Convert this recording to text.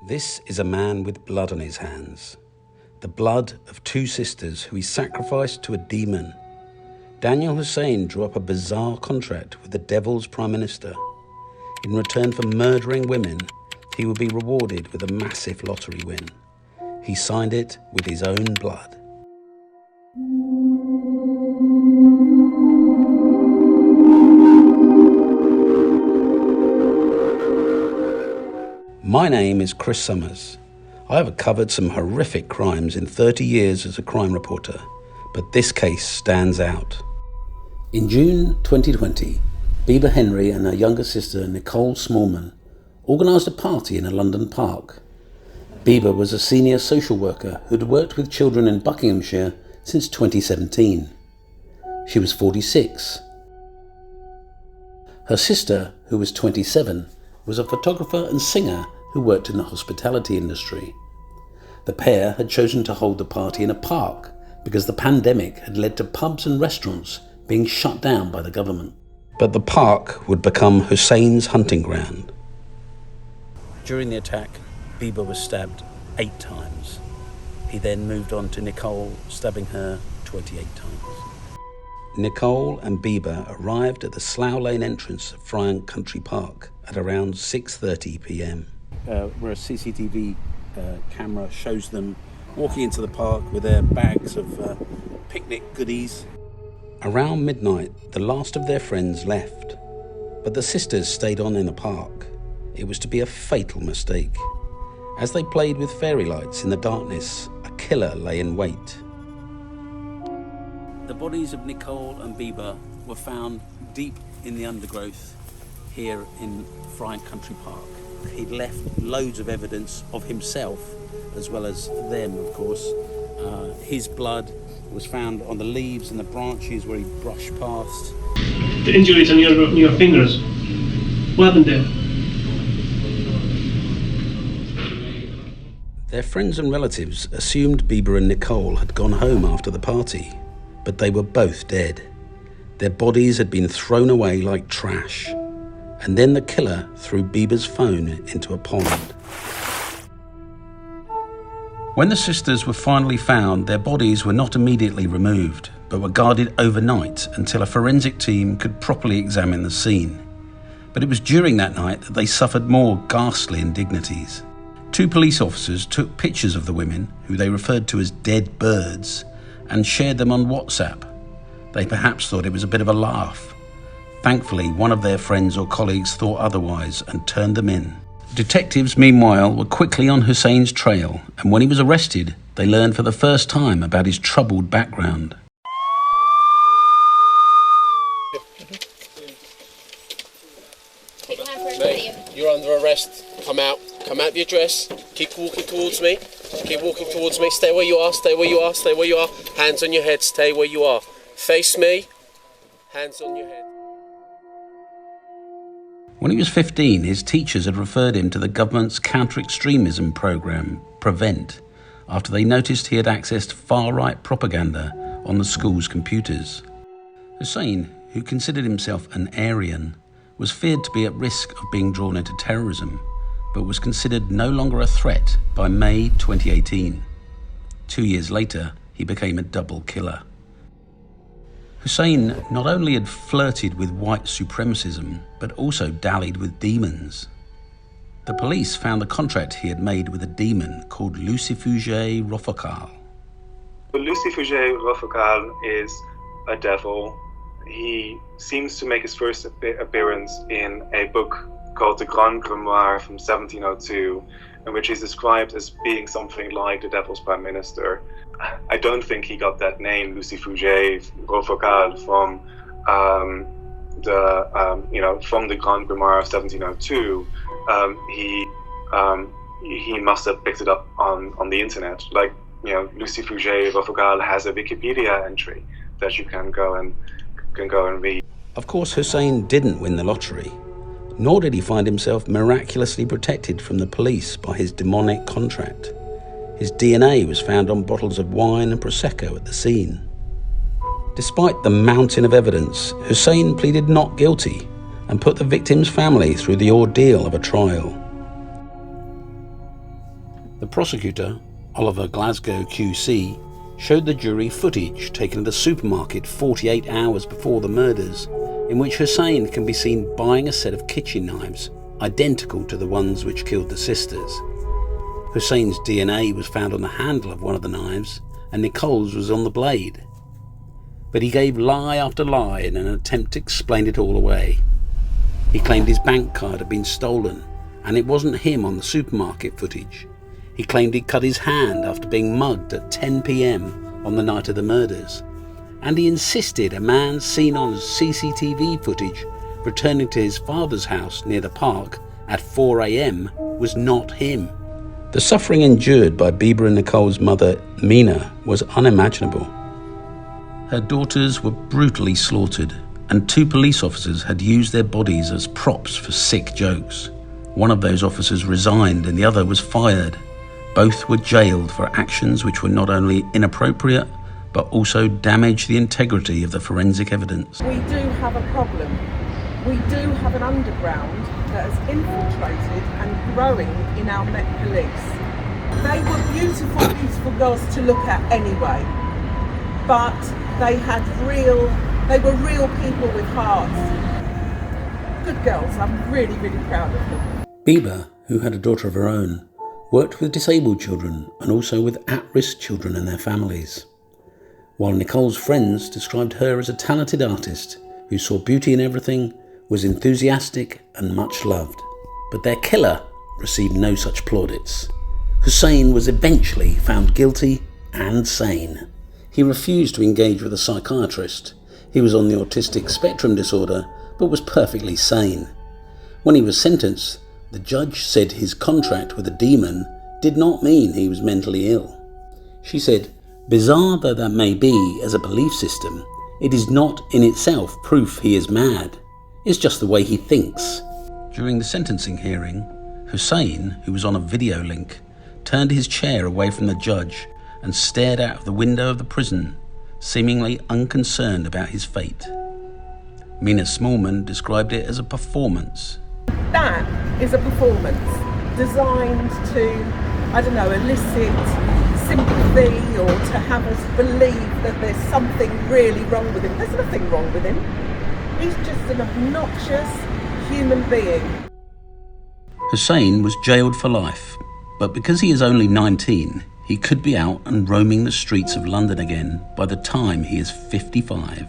This is a man with blood on his hands. The blood of two sisters who he sacrificed to a demon. Danyal Hussein drew up a bizarre contract with the devil's prime minister. In return for murdering women, he would be rewarded with a massive lottery win. He signed it with his own blood. My name is Chris Summers. I have covered some horrific crimes in 30 years as a crime reporter, but this case stands out. In June 2020, Bibaa Henry and her younger sister Nicole organised a party in a London park. Bibaa was a senior social worker who'd worked with children in Buckinghamshire since 2017. She was 46. Her sister, who was 27, was a photographer and singer who worked in the hospitality industry. The pair had chosen to hold the party in a park because the pandemic had led to pubs and restaurants being shut down by the government. But the park would become Hussein's hunting ground. During the attack, Bibaa was stabbed 8 times. He then moved on to Nicole, stabbing her 28 times. Nicole and Bibaa arrived at the Slough Lane entrance of Friant Country Park at around 6:30 p.m. Where a CCTV camera shows them walking into the park with their bags of picnic goodies. Around midnight, the last of their friends left, but the sisters stayed on in the park. It was to be a fatal mistake. As they played with fairy lights in the darkness, a killer lay in wait. The bodies of Nicole and Bibaa were found deep in the undergrowth here in Friant Country Park. He'd left loads of evidence of himself, as well as them, of course. His blood was found on the leaves and the branches where he brushed past. The injuries on your fingers, what happened there? Their friends and relatives assumed Bibaa and Nicole had gone home after the party, but they were both dead. Their bodies had been thrown away like trash, and then the killer threw Bibaa's phone into a pond. When the sisters were finally found, their bodies were not immediately removed, but were guarded overnight until a forensic team could properly examine the scene. But it was during that night that they suffered more ghastly indignities. 2 police officers took pictures of the women, who they referred to as dead birds, and shared them on WhatsApp. They perhaps thought it was a bit of a laugh. Thankfully, one of their friends or colleagues thought otherwise and turned them in. Detectives, meanwhile, were quickly on Hussein's trail, and when he was arrested, they learned for the first time about his troubled background. Mate, you're under arrest. Come out the address. Keep walking towards me. Stay where you are. Hands on your head. Stay where you are. Face me. Hands on your head. When he was 15, his teachers had referred him to the government's counter-extremism program, PREVENT, after they noticed he had accessed far-right propaganda on the school's computers. Hussein, who considered himself an Aryan, was feared to be at risk of being drawn into terrorism, but was considered no longer a threat by May 2018. 2 years later, he became a double killer. Hussein not only had flirted with white supremacism, but also dallied with demons. The police found the contract he had made with a demon called Lucifuge Rofocale. The Lucifuge Rofocale is a devil. He seems to make his first appearance in a book called The Grand Grimoire from 1702, in which he's described as being something like the devil's prime minister. I don't think he got that name, Lucifuge Rofocale, from the Grand Grimoire of 1702. He must have picked it up on the internet. Like, Lucifuge Rofocale has a Wikipedia entry that you can go and read. Of course, Hussein didn't win the lottery, nor did he find himself miraculously protected from the police by his demonic contract. His DNA was found on bottles of wine and Prosecco at the scene. Despite the mountain of evidence, Hussein pleaded not guilty and put the victim's family through the ordeal of a trial. The prosecutor, Oliver Glasgow QC, showed the jury footage taken at a supermarket 48 hours before the murders, in which Hussein can be seen buying a set of kitchen knives identical to the ones which killed the sisters. Hussein's DNA was found on the handle of one of the knives, and Nicole's was on the blade. But he gave lie after lie in an attempt to explain it all away. He claimed his bank card had been stolen, and it wasn't him on the supermarket footage. He claimed he cut his hand after being mugged at 10 p.m. on the night of the murders, and he insisted a man seen on CCTV footage returning to his father's house near the park at 4 a.m. was not him. The suffering endured by Bibaa and Nicole's mother, Mina, was unimaginable. Her daughters were brutally slaughtered, and 2 police officers had used their bodies as props for sick jokes. One of those officers resigned and the other was fired. Both were jailed for actions which were not only inappropriate, but also damaged the integrity of the forensic evidence. We do have a problem. We do have an underground that has infiltrated and growing in our Met Police. They were beautiful, beautiful girls to look at anyway, but they were real people with hearts. Good girls, I'm really, really proud of them. Bibaa, who had a daughter of her own, worked with disabled children and also with at-risk children and their families, while Nicole's friends described her as a talented artist who saw beauty in everything, was enthusiastic and much loved. But their killer received no such plaudits. Hussein was eventually found guilty and sane. He refused to engage with a psychiatrist. He was on the autistic spectrum disorder, but was perfectly sane. When he was sentenced, the judge said his contract with a demon did not mean he was mentally ill. She said, "Bizarre though that may be as a belief system, it is not in itself proof he is mad. It's just the way he thinks." During the sentencing hearing, Hussein, who was on a video link, turned his chair away from the judge and stared out of the window of the prison, seemingly unconcerned about his fate. Mina Smallman described it as a performance. That is a performance designed to, elicit sympathy or to have us believe that there's something really wrong with him. There's nothing wrong with him. He's just an obnoxious human being. Hussein was jailed for life, but because he is only 19, he could be out and roaming the streets of London again by the time he is 55.